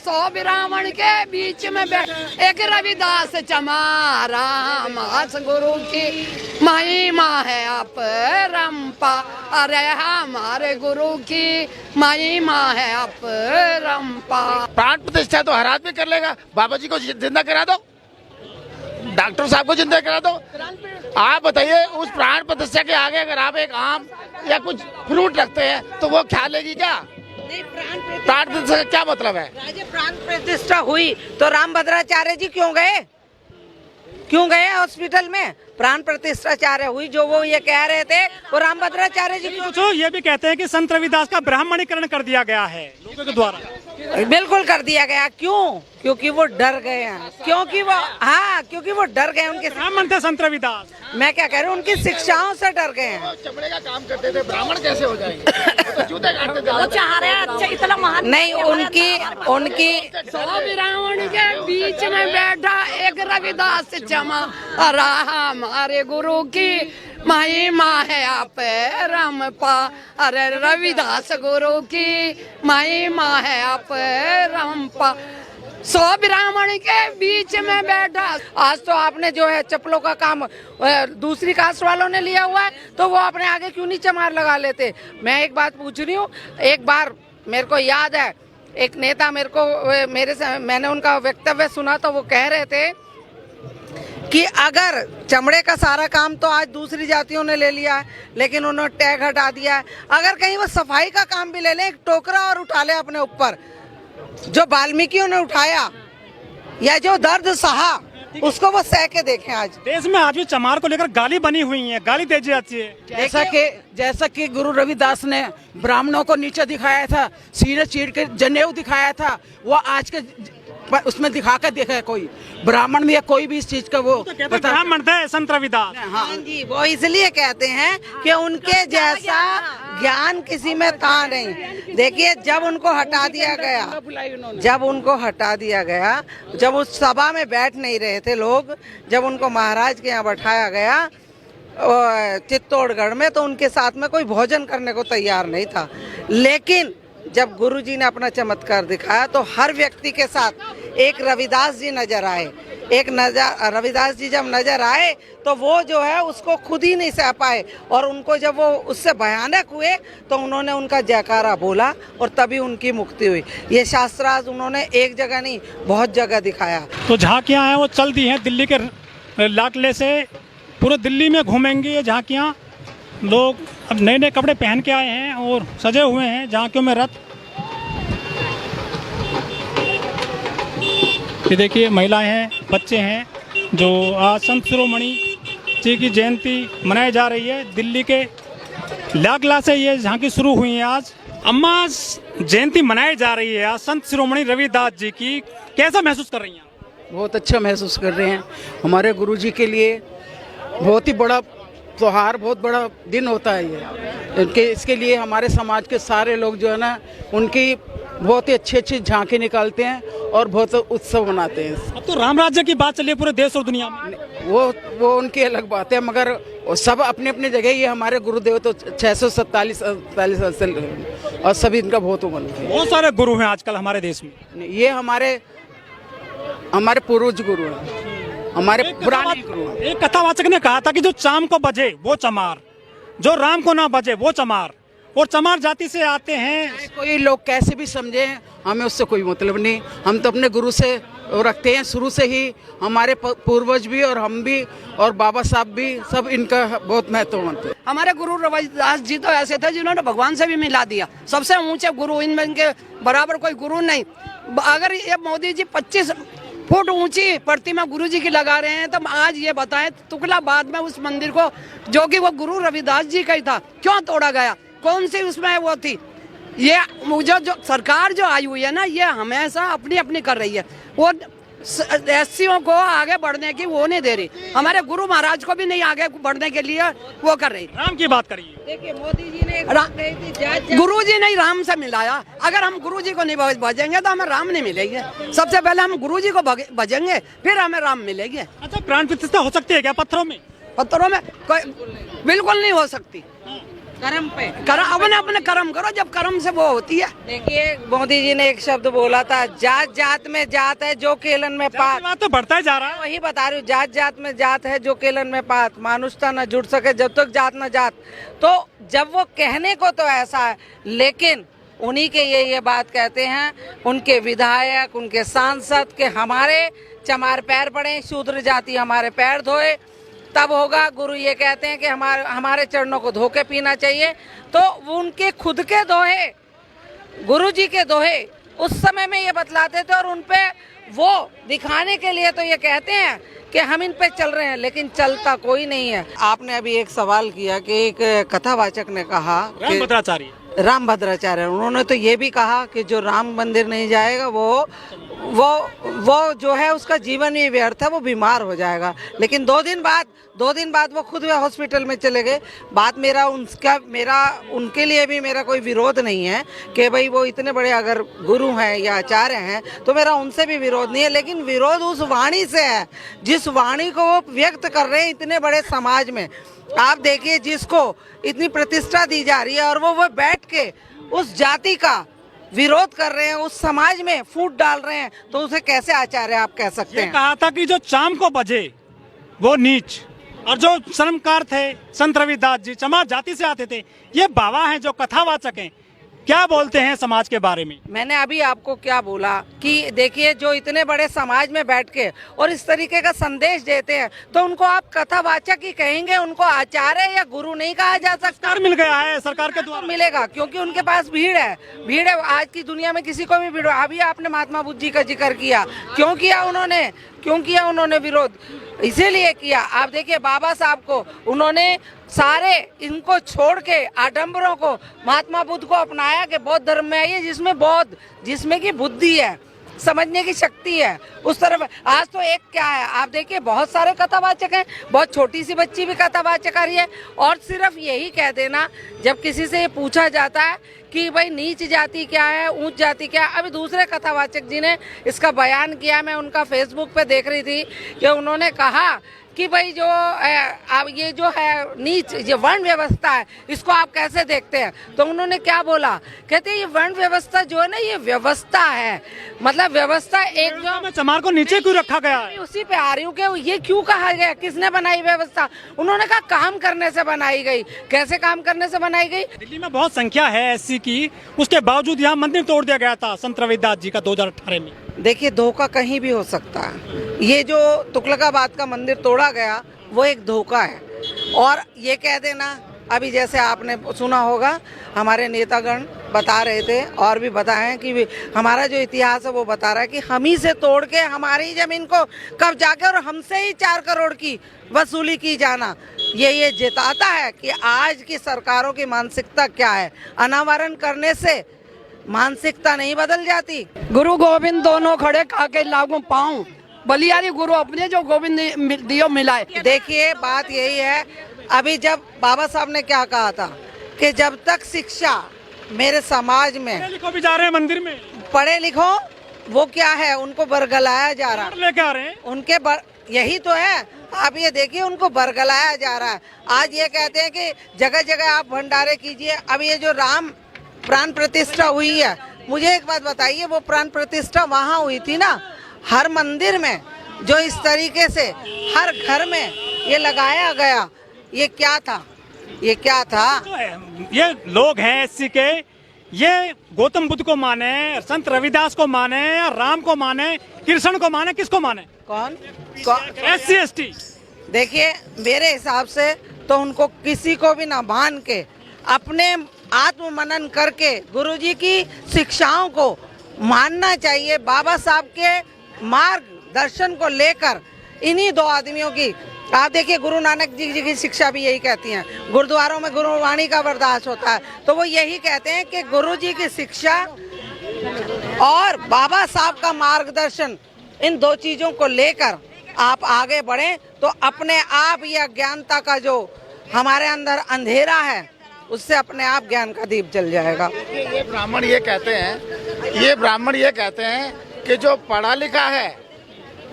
100 ब्राह्मण के बीच में एक रविदास चमार राम हस गुरु की महिमा है अपरंपा। अरे हमारे गुरु की महिमा है अपरंपा। प्राण प्रतिष्ठा तो हर आदमी कर लेगा, बाबा जी को जिंदा करा दो, डॉक्टर साहब को जिंदा करा दो। आप बताइए उस प्राण प्रतिष्ठा के आगे अगर आप एक आम या कुछ फ्रूट रखते हैं तो वो खा लेगी क्या? प्राण प्रतिष्ठा का क्या मतलब है? प्राण प्रतिष्ठा हुई तो रामभद्राचार्य जी क्यों गए हॉस्पिटल में? प्राण प्रतिष्ठाचार्य हुई जो वो ये कह रहे थे वो रामभद्राचार्य जी तो ये भी कहते हैं कि संत रविदास का ब्राह्मणीकरण कर दिया गया है लोगों के द्वारा। बिल्कुल कर दिया गया। क्यों? क्योंकि वो डर गए हैं, क्योंकि वो डर गए। उनके ब्राह्मण थे संत रविदास। मैं क्या कह रही हूँ, उनकी शिक्षाओं से डर गए हैं। चमड़े का काम करते थे, ब्राह्मण कैसे हो जाएंगे? तो जूते काटते थे। इतना महान नहीं, उनकी 100 ब्राह्मण के बीच में बैठा एक रविदास चमार हमारे गुरु की महिमा है अपरंपा। अरे रविदास गुरु की महिमा है अपरंपा। 100 ब्राह्मण के बीच में बैठा। आज तो आपने जो है चप्पलों का काम दूसरी कास्ट वालों ने लिया हुआ है, तो वो अपने आगे क्यों नहीं चमार लगा लेते? मैं एक बात पूछ रही हूँ, एक बार मेरे को याद है एक नेता मैंने उनका वक्तव्य सुना तो वो कह रहे थे कि अगर चमड़े का सारा काम तो आज दूसरी जातियों ने ले लिया है, लेकिन उन्होंने टैग हटा दिया है। अगर कहीं वो सफाई का काम भी ले लें, एक टोकरा और उठा ले अपने ऊपर, जो वाल्मीकियों ने उठाया या जो दर्द सहा, उसको वो सह के देखें। आज देश में आज भी चमार को लेकर गाली बनी हुई है, गाली दी जाती है। जैसा कि गुरु रविदास ने ब्राह्मणों को नीचे दिखाया था, सीने चीर के जनेऊ दिखाया था, वो आज के उसमें दिखा कर देखा है कोई ब्राह्मण में या कोई भी इस चीज का वो तो ब्राह्मण थे संत रविदास। हाँ जी, वो इसलिए कहते हैं कि उनके जैसा ज्ञान किसी में था नहीं। देखिए जब उनको हटा दिया गया, जब उस सभा में बैठ नहीं रहे थे लोग, जब उनको महाराज के यहाँ बैठाया गया चित्तौड़गढ़ में, तो उनके साथ में कोई भोजन करने को तैयार नहीं था। लेकिन जब गुरुजी ने अपना चमत्कार दिखाया तो हर व्यक्ति के साथ एक रविदास जी नजर आए। रविदास जी जब नजर आए तो वो जो है उसको खुद ही नहीं सह पाए, और उनको जब वो उससे भयानक हुए तो उन्होंने उनका जयकारा बोला और तभी उनकी मुक्ति हुई। ये शास्त्र आज उन्होंने एक जगह नहीं बहुत जगह दिखाया। तो झांकियाँ हैं वो चल दी हैं दिल्ली के लाडले से, पूरे दिल्ली में घूमेंगे ये झांकियाँ। लोग अब नए नए कपड़े पहन के आए हैं और सजे हुए हैं झांकियों में रथ। ये देखिए महिलाएं हैं, बच्चे हैं, जो आज संत शिरोमणि जी की जयंती मनाई जा रही है। दिल्ली के लाडला से ये झांकी शुरू हुई है। आज अम्मा जयंती मनाई जा रही है आज संत शिरोमणि रविदास जी की, कैसा महसूस कर रही हैं? बहुत अच्छा महसूस कर रहे हैं। हमारे गुरु जी के लिए बहुत ही बड़ा त्योहार, बहुत बड़ा दिन होता है ये। इसके लिए हमारे समाज के सारे लोग जो है ना, उनकी बहुत ही अच्छी झांकी निकालते हैं और बहुत उत्सव मनाते हैं। अब तो राम राज्य की बात चली है पूरे देश और दुनिया में। वो उनकी अलग बात है, मगर सब अपने अपने जगह। ये हमारे गुरुदेव तो 647 और सभी इनका बहुत उमल है। बहुत सारे गुरु हैं आजकल हमारे देश में। ये हमारे पूर्वज गुरु हैं, हमारे पुराने गुरु हैं। एक कथावाचक ने कहा था कि जो चाम को बजे वो चमार, जो राम को ना बजे वो चमार, और चमार जाति से आते हैं। कोई लोग कैसे भी समझे, हमें उससे कोई मतलब नहीं। हम तो अपने गुरु से रखते हैं शुरू से ही। हमारे पूर्वज भी और हम भी और बाबा साहब भी सब इनका बहुत महत्व मानते हैं। हमारे गुरु रविदास जी तो ऐसे थे जिन्होंने भगवान से भी मिला दिया। सबसे ऊंचे गुरु, इनमें के बराबर कोई गुरु नहीं। अगर ये मोदी जी 25 फुट ऊंची प्रतिमा गुरुजी की लगा रहे हैं, तो आज ये बताएं तुगलकाबाद में उस मंदिर को, जो कि वो गुरु रविदास जी का ही था, क्यों तोड़ा गया? कौन सी उसमें वो थी? ये जो सरकार जो आई हुई है ना, ये हमेशा अपनी अपनी कर रही है। वो एससीओ को आगे बढ़ने की वो नहीं दे रही, हमारे गुरु महाराज को भी नहीं आगे बढ़ने के लिए वो कर रही। राम की बात करिए। देखिए मोदी जी ने गुरु जी ने राम से मिलाया। अगर हम गुरु जी को नहीं भजेंगे तो हमें राम नहीं मिलेंगे। सबसे पहले हम गुरु जी को भजेंगे, फिर हमें राम मिलेंगे। अच्छा, प्राण प्रतिष्ठा हो सकती है क्या पत्थरों में? पत्थरों में कोई बिल्कुल नहीं हो सकती। कर्म पे। अपने अपने कर्म करो, जब कर्म से वो होती है। देखिए मोदी जी ने एक शब्द बोला था, जात जात में जात है जो केलन में पात। जातिवाद तो बढ़ता ही जा रहा है। वही बता रही हूँ, जात जात में जात है जो केलन में पात, मानुषता न जुड़ सके जब तक जात न जात। तो जब वो कहने को तो ऐसा है, लेकिन उन्हीं के ये बात कहते हैं, उनके विधायक, उनके सांसद के हमारे चमार पैर पड़े, शूद्र जाति हमारे पैर धोए तब होगा। गुरु ये कहते हैं कि हमारे चरणों को धो के पीना चाहिए। तो वो उनके खुद के दोहे, गुरु जी के दोहे उस समय में ये बतलाते थे, और उन पे वो दिखाने के लिए तो ये कहते हैं कि हम इन पे चल रहे हैं, लेकिन चलता कोई नहीं है। आपने अभी एक सवाल किया कि एक कथावाचक ने कहा राम भद्राचार्य, उन्होंने तो ये भी कहा कि जो राम मंदिर नहीं जाएगा वो जो है उसका जीवन ही व्यर्थ है, वो बीमार हो जाएगा। लेकिन दो दिन बाद वो खुद हॉस्पिटल में चले गए। बात मेरा उनके लिए भी मेरा कोई विरोध नहीं है कि भाई वो इतने बड़े अगर गुरु हैं या आचार्य हैं तो मेरा उनसे भी विरोध नहीं है, लेकिन विरोध उस वाणी से है जिस वाणी को वो व्यक्त कर रहे हैं इतने बड़े समाज में। आप देखिए, जिसको इतनी प्रतिष्ठा दी जा रही है और वो बैठ के उस जाति का विरोध कर रहे हैं, उस समाज में फूट डाल रहे हैं, तो उसे कैसे आचार्य आप कह सकते हैं? कहा था कि जो शाम को बजे वो नीच, और जो शर्मकार थे संत रविदास जी चमार जाति से आते थे, ये बाबा हैं जो कथावाचक हैं, क्या बोलते हैं समाज के बारे में? मैंने अभी आपको क्या बोला कि देखिए, जो इतने बड़े समाज में बैठ के और इस तरीके का संदेश देते हैं तो उनको आप कथावाचक ही कहेंगे, उनको आचार्य या गुरु नहीं कहा जा सकता। मिल गया है सरकार के द्वारा, मिलेगा क्योंकि उनके पास भीड़ है। आज की दुनिया में किसी को भी भीड़। अभी आपने महात्मा बुद्ध जी का जिक्र किया, क्यों किया उन्होंने विरोध? इसीलिए किया। आप देखिए, बाबा साहब को उन्होंने सारे इनको छोड़ के आडंबरों को महात्मा बुद्ध को अपनाया कि बौद्ध धर्म में आइए, जिसमें की बुद्धि है, समझने की शक्ति है, उस तरफ। आज तो एक क्या है, आप देखिए बहुत सारे कथावाचक हैं, बहुत छोटी सी बच्ची भी कथावाचक आ रही है, और सिर्फ यही कह देना जब किसी से ये पूछा जाता है कि भाई नीच जाति क्या है, ऊंच जाति क्या है। अभी दूसरे कथावाचक जी ने इसका बयान किया, मैं उनका फेसबुक पे देख रही थी कि उन्होंने कहा कि भाई जो अब ये जो है नीच, ये वर्ण व्यवस्था है, इसको आप कैसे देखते हैं? तो उन्होंने क्या बोला, कहते हैं ये वर्ण व्यवस्था जो है ना, ये व्यवस्था है, मतलब व्यवस्था एक जो चमार को नीचे क्यों रखा गया है? उसी पे आ रही हूँ कि ये क्यों कहा गया, किसने बनाई व्यवस्था? उन्होंने कहा काम करने से बनाई गई। कैसे काम करने से बनाई गई? दिल्ली में बहुत संख्या है एससी की, उसके बावजूद यहाँ मंदिर तोड़ दिया गया था संत रविदास जी का 2018 में। देखिए, धोखा कहीं भी हो सकता है। ये जो तुगलकाबाद का मंदिर तोड़ा गया वो एक धोखा है। और ये कह देना, अभी जैसे आपने सुना होगा हमारे नेतागण बता रहे थे और भी बताएं कि हमारा जो इतिहास है वो बता रहा है कि हम ही से तोड़ के हमारी जमीन को कब्जा के और हमसे ही 4 करोड़ की वसूली की जाना, ये जताता है कि आज की सरकारों की मानसिकता क्या है। अनावरण करने से मानसिकता नहीं बदल जाती। गुरु गोविंद दोनों खड़े काके लागू पाऊं, बलियारी गुरु अपने जो गोविंद दियो मिलाए। देखिए, बात यही है, अभी जब बाबा साहब ने क्या कहा था कि जब तक शिक्षा मेरे समाज में, पढ़े लिखो भी जा रहे हैं मंदिर में, पढ़े लिखो, वो क्या है, उनको बरगलाया जा रहा है, लेके आ रहे हैं उनके यही तो है। आप ये देखिए, उनको बरगलाया जा रहा है। आज ये कहते हैं कि जगह जगह आप भंडारे कीजिए। अब ये जो राम प्राण प्रतिष्ठा हुई है, मुझे एक बात बताइए, वो प्राण प्रतिष्ठा वहाँ हुई थी ना, हर मंदिर में जो इस तरीके से हर घर में ये लगाया गया, ये क्या था? ये लोग हैं एससी के, ये गौतम बुद्ध को माने, संत रविदास को माने, राम को माने, कृष्ण को माने, किसको माने? कौन? SC ST. देखिए, मेरे हिसाब से तो उनको किसी को भी ना मान के अपने आत्म मनन करके गुरुजी की शिक्षाओं को मानना चाहिए। बाबा साहब के मार्गदर्शन को लेकर इन्हीं 2 आदमियों की, आप देखिए गुरु नानक जी की शिक्षा भी यही कहती हैं, गुरुद्वारों में गुरुवाणी का बर्दाश्त होता है, तो वो यही कहते हैं कि गुरुजी की शिक्षा और बाबा साहब का मार्गदर्शन, इन 2 चीजों को लेकर आप आगे बढ़ें तो अपने आप ये अज्ञानता का जो हमारे अंदर अंधेरा है, उससे अपने आप ज्ञान का दीप जल जाएगा। ये ब्राह्मण ये कहते हैं कि जो पढ़ा लिखा है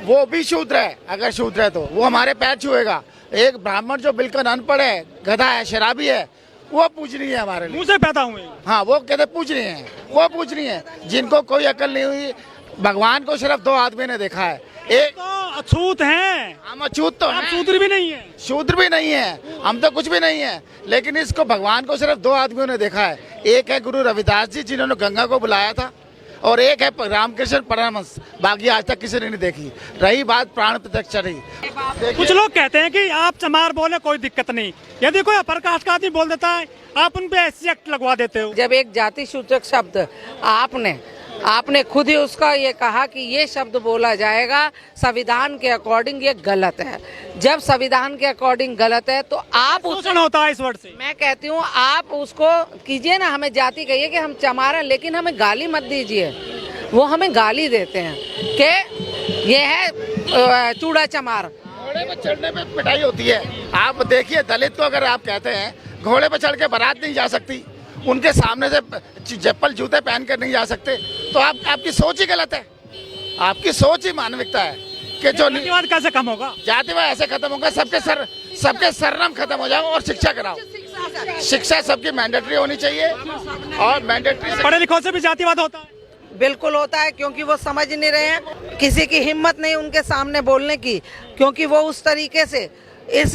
वो भी शूद्र है, अगर शूद्र है तो वो हमारे पैर छुएगा। एक ब्राह्मण जो बिल्कुल अनपढ़ है, गधा है, शराबी है, वो पूजनीय है हमारे लिए। मुंह से पैदा हुए हैं। हाँ, वो कहते पूजनीय है, वो पूजनीय है। जिनको कोई अकल नहीं हुई, भगवान को सिर्फ 2 आदमी ने देखा है। एक तो अछूत हैं, हम अछूत तो आप हैं, शूद्र भी नहीं है। शूद्र भी नहीं है, हम तो कुछ भी नहीं है, लेकिन इसको भगवान को सिर्फ 2 आदमियों ने देखा है। एक है गुरु रविदास जी, जिन्होंने गंगा को बुलाया था, और एक है रामकृष्ण परमहंस। बाकी आज तक किसी ने नहीं देखी। रही बात प्राण प्रत्यक्ष रही। कुछ लोग कहते हैं कि आप चमार बोले कोई दिक्कत नहीं, यदि कोई अपर कास्ट का आदमी बोल देता है आप उन पे SC एक्ट लगवा देते हो। जब एक जाति सूचक शब्द आपने खुद ही उसका ये कहा कि ये शब्द बोला जाएगा संविधान के अकॉर्डिंग, ये गलत है। जब संविधान के अकॉर्डिंग गलत है तो आप शोषण होता है इस वर्ड से। मैं कहती हूँ आप उसको कीजिए ना, हमें जाति कहिए कि हम चमार हैं, लेकिन हमें गाली मत दीजिए। वो हमें गाली देते हैं कि ये है चूड़ा चमार। घोड़े पर चढ़ने पे पिटाई होती है। आप देखिए, दलित को अगर आप कहते हैं घोड़े पर चढ़ के बारात नहीं जा सकती, उनके सामने से चप्पल जूते पहन कर नहीं जा सकते, तो आपकी सोच ही गलत है। आपकी सोच ही मानविकता है कि जो जातिवाद कैसे कम होगा? जातिवाद ऐसे खत्म होगा, सबके सरनाम खत्म हो जाओ और शिक्षा कराओ। शिक्षा सबकी मैंडेटरी होनी चाहिए, और मैंडेटरी पढ़े लिखों से भी जातिवाद होता है। बिल्कुल होता है, क्योंकि वो समझ नहीं रहे हैं, किसी की हिम्मत नहीं उनके सामने बोलने की, क्योंकि वो उस तरीके से इस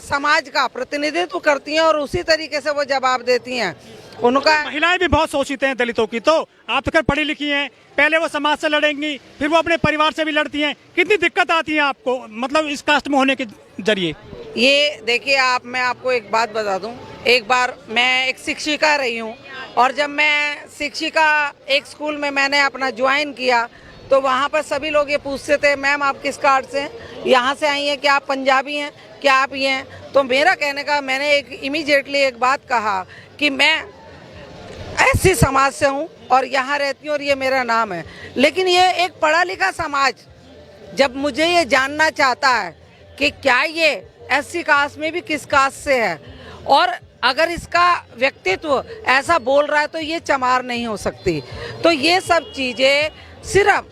समाज का प्रतिनिधित्व करती हैं और उसी तरीके से वो जवाब देती हैं। उनका महिलाएं भी बहुत शोषित हैं दलितों की, तो आप तो खैर पढ़ी लिखी हैं, पहले वो समाज से लड़ेंगी, फिर वो अपने परिवार से भी लड़ती हैं। कितनी दिक्कत आती है आपको, मतलब इस कास्ट में होने के जरिए? ये देखिए, मैं आपको एक बात बता दूं। एक बार मैं एक शिक्षिका रही हूं, और जब मैं शिक्षिका एक स्कूल में मैंने अपना ज्वाइन किया, तो वहाँ पर सभी लोग ये पूछते थे, मैम आप किस कास्ट से हैं, यहाँ से आई हैं, क्या आप पंजाबी हैं, क्या आप ये हैं? तो मेरा कहने का, मैंने इमीडिएटली एक बात कहा कि मैं ऐसी समाज से हूँ और यहाँ रहती हूँ और ये मेरा नाम है। लेकिन ये एक पढ़ा लिखा समाज जब मुझे ये जानना चाहता है कि क्या ये SC कास्ट में भी किस कास्ट से है, और अगर इसका व्यक्तित्व ऐसा बोल रहा है, तो ये चमार नहीं हो सकती। तो ये सब चीज़ें सिर्फ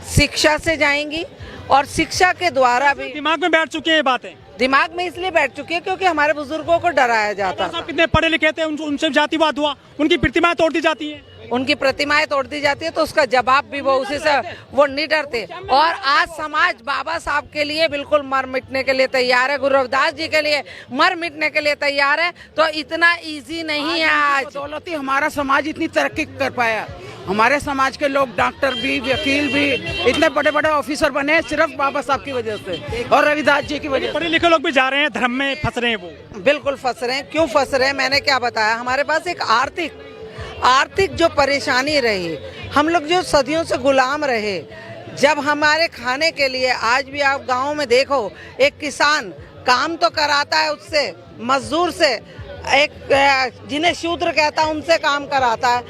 शिक्षा से जाएंगी, और शिक्षा के द्वारा भी दिमाग में बैठ चुकी है ये बातें। दिमाग में इसलिए बैठ चुकी है क्योंकि हमारे बुजुर्गों को डराया जाता था। कितने पढ़े लिखे थे, उनसे जातिवाद हुआ, उनकी प्रतिमाएं तोड़ दी जाती हैं। उनकी प्रतिमाएं तोड़ दी जाती है, तो उसका जवाब भी वो उसी से वो नहीं डरते। और आज समाज बाबा साहब के लिए बिल्कुल मर मिटने के लिए तैयार है, गुरु रविदास जी के लिए मर मिटने के लिए तैयार है। तो इतना इजी नहीं है। आज बदौलत ही हमारा समाज इतनी तरक्की कर पाया। हमारे समाज के लोग डॉक्टर भी, वकील भी, इतने बड़े बड़े ऑफिसर बने सिर्फ बाबा साहब की वजह से और रविदास जी की वजह से। पढ़े लिखे लोग भी जा रहे हैं धर्म में, फंस रहे हैं। वो बिल्कुल फंस रहे हैं। क्यों फंस रहे हैं, मैंने क्या बताया, हमारे पास एक आर्थिक जो परेशानी रही, हम लोग जो सदियों से गुलाम रहे, जब हमारे खाने के लिए, आज भी आप गाँव में देखो, एक किसान काम तो कराता है उससे, मजदूर से, एक जिन्हें शूद्र कहता है उनसे काम कराता है।